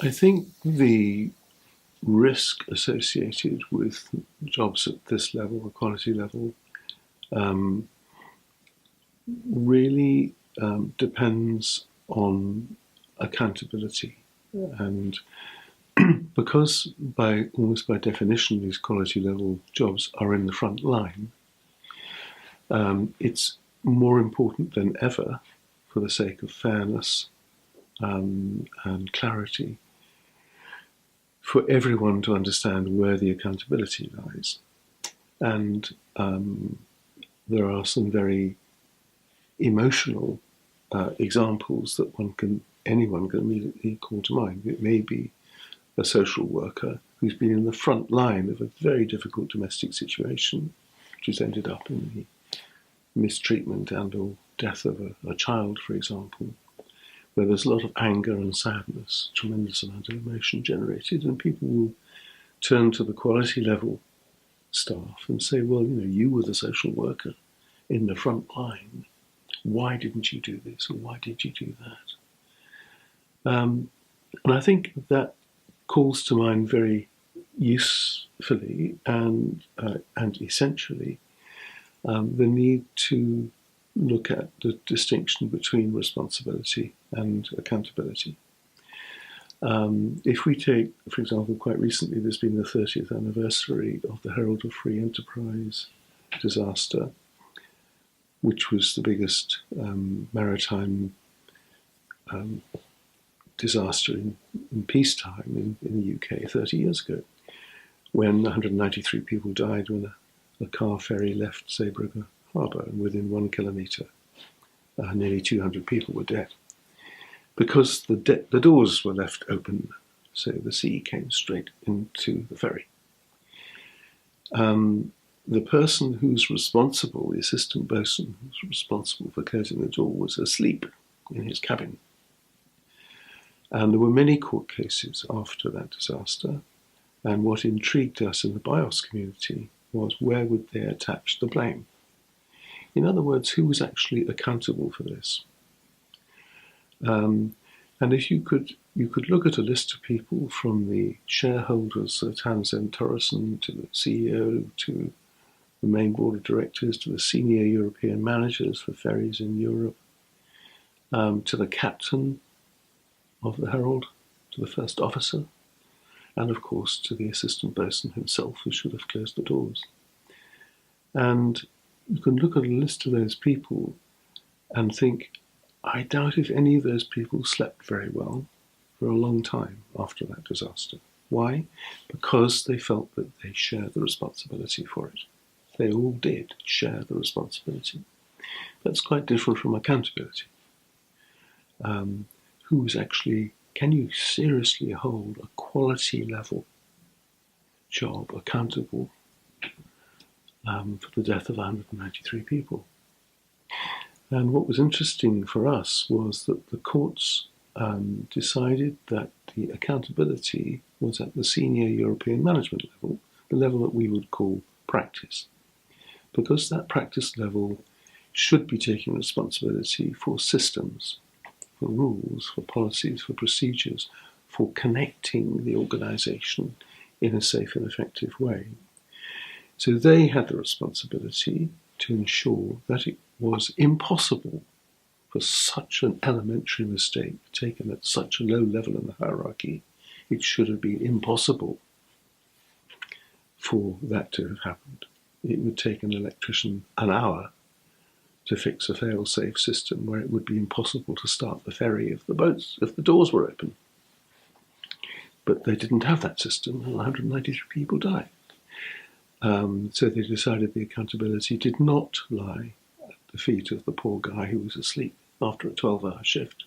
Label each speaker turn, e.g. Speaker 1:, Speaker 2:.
Speaker 1: I think the risk associated with jobs at this level, the quality level, um, really depends on accountability. And because almost by definition these quality level jobs are in the front line, it's more important than ever, for the sake of fairness and clarity, for everyone to understand where the accountability lies. And there are some very emotional examples that anyone can immediately call to mind. It may be a social worker who's been in the front line of a very difficult domestic situation, which has ended up in the mistreatment and or death of a child, for example, where there's a lot of anger and sadness, tremendous amount of emotion generated, and people will turn to the quality level staff and say, well, you were the social worker in the front line. Why didn't you do this, or why did you do that? And I think that calls to mind very usefully and essentially the need to look at the distinction between responsibility and accountability. If we take, for example, quite recently there's been the 30th anniversary of the Herald of Free Enterprise disaster, which was the biggest maritime disaster in peacetime in the UK 30 years ago, when 193 people died when a car ferry left Zeebrugge harbour, and within 1 kilometre nearly 200 people were dead. Because the doors were left open, so the sea came straight into the ferry. The person who's responsible, the assistant bosun who's responsible for closing the door, was asleep in his cabin. And there were many court cases after that disaster, and what intrigued us in the BIOS community was, where would they attach the blame? In other words, who was actually accountable for this? And if you could look at a list of people, from the shareholders, Sir Townsend Torreson, to the CEO, to the main board of directors, to the senior European managers for ferries in Europe, to the captain of the Herald, to the first officer, and of course to the assistant bosun himself, who should have closed the doors. And you can look at a list of those people and think, I doubt if any of those people slept very well for a long time after that disaster. Why? Because they felt that they shared the responsibility for it. They all did share the responsibility. That's quite different from accountability. Can you seriously hold a quality level job accountable for the death of 193 people? And what was interesting for us was that the courts decided that the accountability was at the senior European management level, the level that we would call practice, because that practice level should be taking responsibility for systems, for rules, for policies, for procedures, for connecting the organisation in a safe and effective way. So they had the responsibility to ensure that it was impossible for such an elementary mistake taken at such a low level in the hierarchy. It should have been impossible for that to have happened. It would take an electrician an hour to fix a fail-safe system where it would be impossible to start the ferry if the doors were open. But they didn't have that system, and 193 people died. So they decided the accountability did not lie at the feet of the poor guy who was asleep after a 12-hour shift,